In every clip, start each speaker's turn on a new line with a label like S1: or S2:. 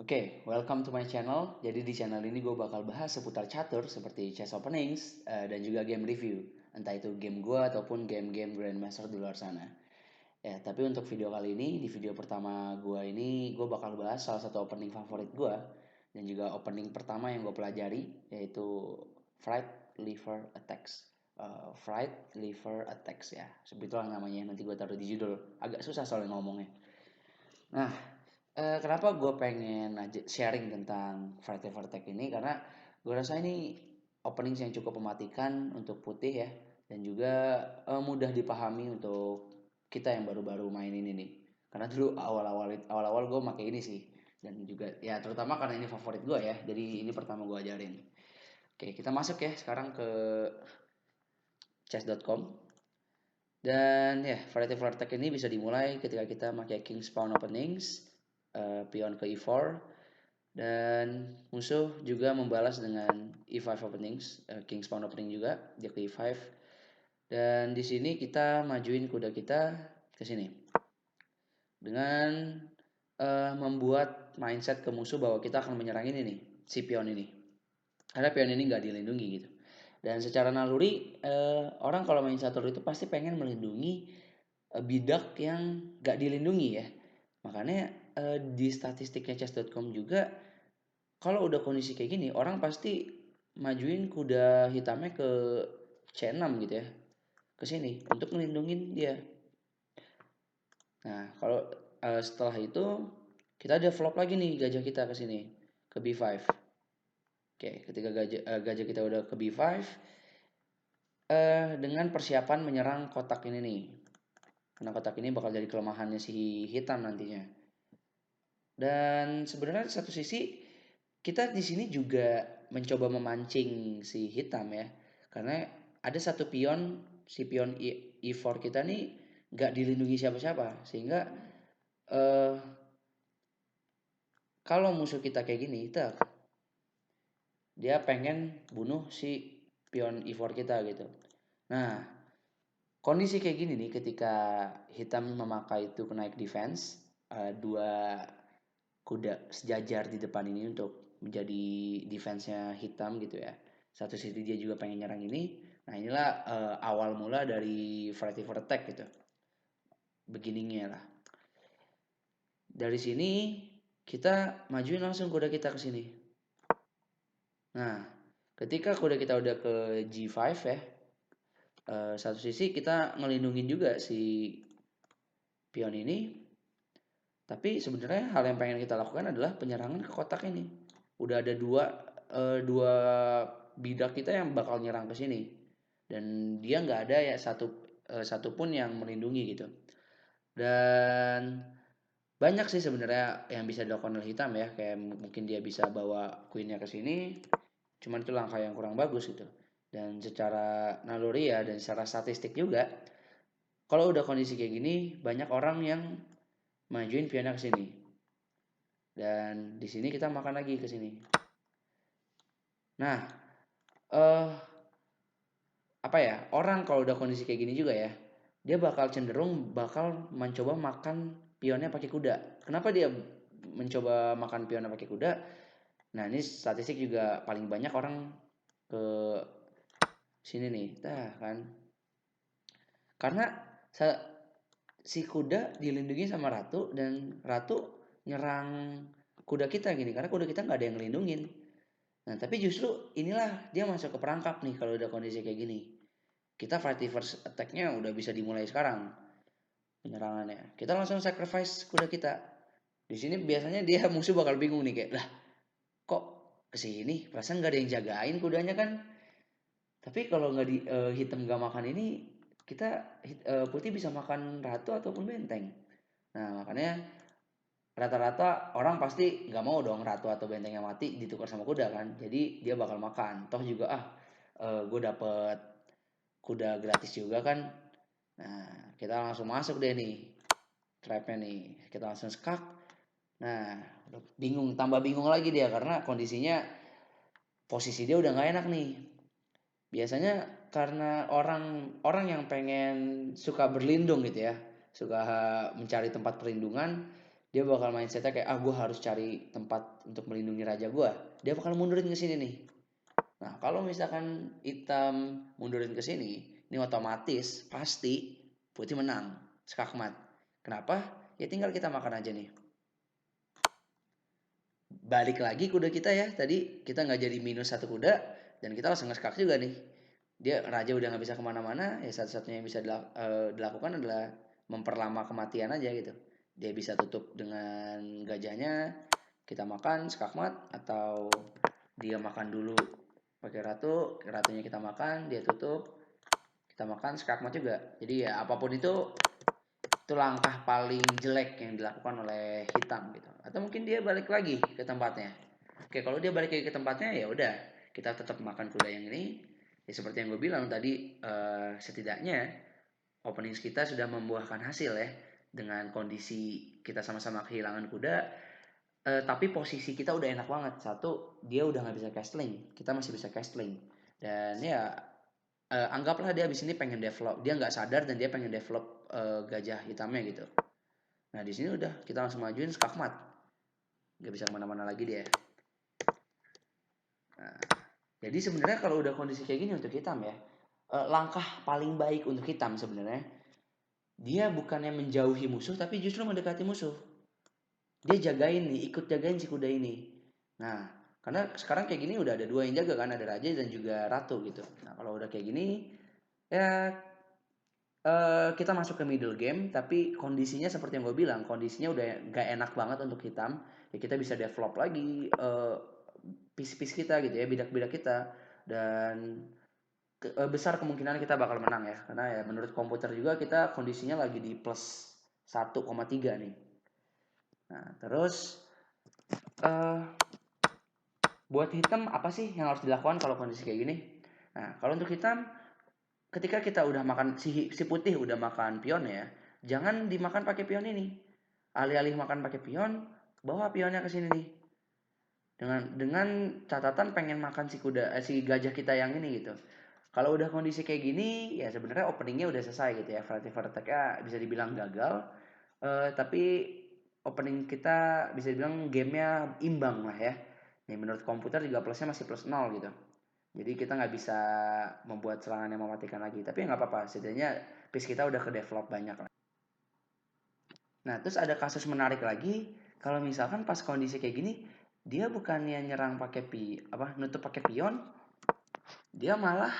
S1: Oke, welcome to my channel. Jadi di channel ini gue bakal bahas seputar catur seperti chess openings dan juga game review. Entah itu game gue ataupun game-game grandmaster di luar sana. Ya, tapi untuk video kali ini, di video pertama gue ini, gue bakal bahas salah satu opening favorit gue. Dan juga opening pertama yang gue pelajari, yaitu Fright Liver Attacks. Fright Liver Attacks ya, sebetulnya namanya, nanti gue taruh di judul. Agak susah soalnya ngomongnya. Nah, kenapa gue pengen sharing tentang Fright Liver Attack ini? Karena gue rasa ini opening yang cukup mematikan untuk putih ya, dan juga mudah dipahami untuk kita yang baru-baru main ini nih. Karena dulu awal-awal gue pakai ini sih, dan juga ya terutama karena ini favorit gue ya, jadi ini pertama gue ajarin. Oke, kita masuk ya sekarang ke chess.com. Dan ya, variety of attack ini bisa dimulai ketika kita pakai King's Pawn openings, pion ke e4, dan musuh juga membalas dengan e5 openings, King's Pawn opening juga, dia ke e5. Dan di sini kita majuin kuda kita ke sini. Dengan membuat mindset ke musuh bahwa kita akan menyerang ini nih, si pion ini. Karena pion ini nggak dilindungi gitu. Dan secara naluri, orang kalau main catur itu pasti pengen melindungi bidak yang gak dilindungi ya. Makanya di statistiknya chess.com juga kalau udah kondisi kayak gini orang pasti majuin kuda hitamnya ke C6 gitu ya, ke sini untuk melindungin dia. Nah kalau setelah itu kita develop lagi nih gajah kita ke sini ke B5. Oke, ketika gajah kita udah ke B5, dengan persiapan menyerang kotak ini nih. Karena kotak ini bakal jadi kelemahannya si hitam nantinya. Dan sebenarnya di satu sisi kita di sini juga mencoba memancing si hitam ya. Karena ada satu pion, si pion E4 kita nih nggak dilindungi siapa-siapa. Sehingga eh, kalau musuh kita kayak gini, dia pengen bunuh si pion E4 kita gitu. Nah, kondisi kayak gini nih ketika hitam memakai itu kenaik defense, dua kuda sejajar di depan ini untuk menjadi defense-nya hitam gitu ya. Satu sisi dia juga pengen nyerang ini. Nah inilah awal mula dari variety for attack gitu. Beginningnya lah. Dari sini kita majuin langsung kuda kita ke sini. Nah ketika kuda kita udah ke G5 ya. Satu sisi kita ngelindungin juga si pion ini. Tapi sebenarnya hal yang pengen kita lakukan adalah penyerangan ke kotak ini. Udah ada dua bidak kita yang bakal nyerang ke sini. Dan dia nggak ada ya satu pun yang melindungi gitu. Dan banyak sih sebenarnya yang bisa dilakukan oleh hitam ya. Kayak mungkin dia bisa bawa queennya ke sini. Cuman itu langkah yang kurang bagus gitu. Dan secara naluri ya dan secara statistik juga, kalau udah kondisi kayak gini banyak orang yang majuin pionnya ke sini. Dan di sini kita makan lagi ke sini. Nah, apa ya? Orang kalau udah kondisi kayak gini juga ya, dia bakal cenderung bakal mencoba makan pionnya pakai kuda. Kenapa dia mencoba makan pionnya pakai kuda? Nah, ini statistik juga paling banyak orang ke sini nih. Kan. Karena si kuda dilindungi sama ratu dan ratu nyerang kuda kita gini karena kuda kita nggak ada yang ngelindungin. Nah tapi justru inilah dia masuk ke perangkap nih kalau udah kondisi kayak gini. Kita fighting first attack-nya udah bisa dimulai sekarang penyerangannya. Kita langsung sacrifice kuda kita. Di sini biasanya dia musuh bakal bingung nih kayak lah kok kesini perasaan nggak ada yang jagain kudanya kan. Tapi kalau nggak di hitam nggak makan ini kita putih bisa makan ratu ataupun benteng. Nah makanya rata-rata orang pasti nggak mau dong ratu atau benteng yang mati ditukar sama kuda kan. Jadi dia bakal makan. Toh juga gue dapet kuda gratis juga kan. Nah kita langsung masuk deh nih trapnya nih. Kita langsung skak. Nah bingung, tambah bingung lagi dia karena kondisinya posisi dia udah nggak enak nih. Biasanya karena orang yang pengen suka berlindung gitu ya, suka mencari tempat perlindungan, Dia bakal mindsetnya kayak gue harus cari tempat untuk melindungi raja gue. Dia bakal mundurin ke sini nih. Nah kalau misalkan hitam mundurin ke sini, ini otomatis pasti putih menang, skakmat. Kenapa? Ya tinggal kita makan aja nih. Balik lagi kuda kita ya, tadi kita nggak jadi minus satu kuda dan kita langsung ngeskak juga nih. Dia raja udah nggak bisa kemana-mana, ya satu-satunya yang bisa dilakukan adalah memperlama kematian aja gitu. Dia bisa tutup dengan gajahnya, kita makan skakmat, atau dia makan dulu pakai ratu, ratunya kita makan, dia tutup, kita makan skakmat juga. Jadi ya apapun itu langkah paling jelek yang dilakukan oleh hitam gitu. Atau mungkin dia balik lagi ke tempatnya. Oke, kalau dia balik lagi ke tempatnya ya udah, kita tetap makan kuda yang ini. Ya seperti yang gue bilang tadi, setidaknya openings kita sudah membuahkan hasil ya, dengan kondisi kita sama-sama kehilangan kuda, tapi posisi kita udah enak banget. Satu, dia udah nggak bisa castling, kita masih bisa castling. Dan ya anggaplah dia abis ini pengen develop, dia nggak sadar dan dia pengen develop gajah hitamnya gitu. Nah di sini udah kita langsung majuin skakmat, nggak bisa kemana-mana lagi dia. Nah, jadi sebenarnya kalau udah kondisi kayak gini untuk hitam ya, langkah paling baik untuk hitam sebenarnya, dia bukannya menjauhi musuh tapi justru mendekati musuh. Dia jagain nih, ikut jagain si kuda ini. Nah, karena sekarang kayak gini udah ada dua yang jaga kan, ada raja dan juga ratu gitu. Nah kalau udah kayak gini ya kita masuk ke middle game, tapi kondisinya seperti yang gue bilang, kondisinya udah gak enak banget untuk hitam. Ya kita bisa develop lagi piece-piece kita gitu ya, bidak-bidak kita, dan besar kemungkinan kita bakal menang ya, karena ya menurut komputer juga kita kondisinya lagi di plus 1,3 nih. Nah terus buat hitam apa sih yang harus dilakukan kalau kondisi kayak gini? Nah kalau untuk hitam, ketika kita udah makan si putih udah makan pion ya, jangan dimakan pakai pion ini. Alih-alih makan pakai pion, bawa pionnya ke sini nih. Dengan catatan pengen makan si gajah kita yang ini gitu. Kalau udah kondisi kayak gini, ya sebenarnya openingnya udah selesai gitu ya. Variety Attack-nya bisa dibilang gagal, tapi opening kita bisa dibilang gamenya imbang lah ya. Nih menurut komputer juga plusnya masih plus 0 gitu. Jadi kita nggak bisa membuat serangan yang mematikan lagi. Tapi nggak apa-apa, setidaknya piece kita udah ke develop banyak lah. Nah terus ada kasus menarik lagi, kalau misalkan pas kondisi kayak gini, dia bukannya nyerang pakai nutup pakai pion, dia malah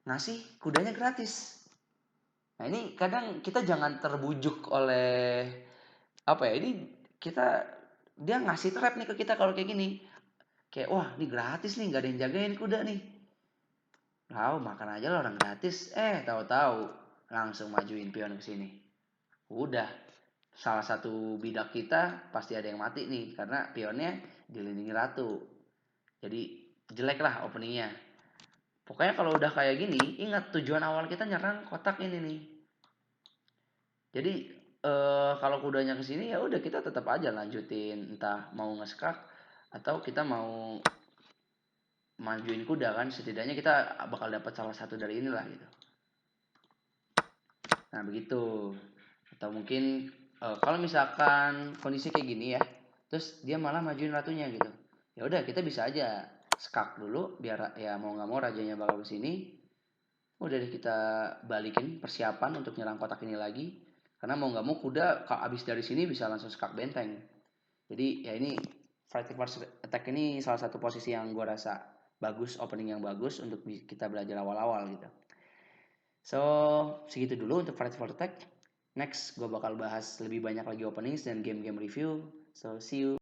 S1: ngasih kudanya gratis. Nah ini kadang kita jangan terbujuk oleh apa ya, ini kita, dia ngasih trap nih ke kita kalau kayak gini. Kayak wah ini gratis nih, nggak ada yang jagain kuda nih. Tahu makan aja lah orang gratis. Tahu-tahu langsung majuin pion ke sini. Udah, salah satu bidak kita pasti ada yang mati nih karena pionnya dilindungi ratu. Jadi jelek lah openingnya. Pokoknya kalau udah kayak gini, ingat tujuan awal kita nyerang kotak ini nih. Jadi kalau kudanya ke sini ya udah kita tetap aja lanjutin, entah mau ngeskak atau kita mau majuin kuda kan, setidaknya kita bakal dapat salah satu dari inilah gitu. Nah begitu. Atau mungkin kalau misalkan kondisi kayak gini ya, terus dia malah majuin ratunya gitu, ya udah kita bisa aja skak dulu biar ya mau nggak mau rajanya bakal kesini. Udah deh kita balikin persiapan untuk nyerang kotak ini lagi, karena mau nggak mau kuda kalau abis dari sini bisa langsung skak benteng. Jadi ya ini Fighting Force Attack ini salah satu posisi yang gue rasa bagus, opening yang bagus untuk kita belajar awal-awal gitu. So segitu dulu untuk Fighting Force Attack. Next gue bakal bahas lebih banyak lagi openings dan game-game review. So see you.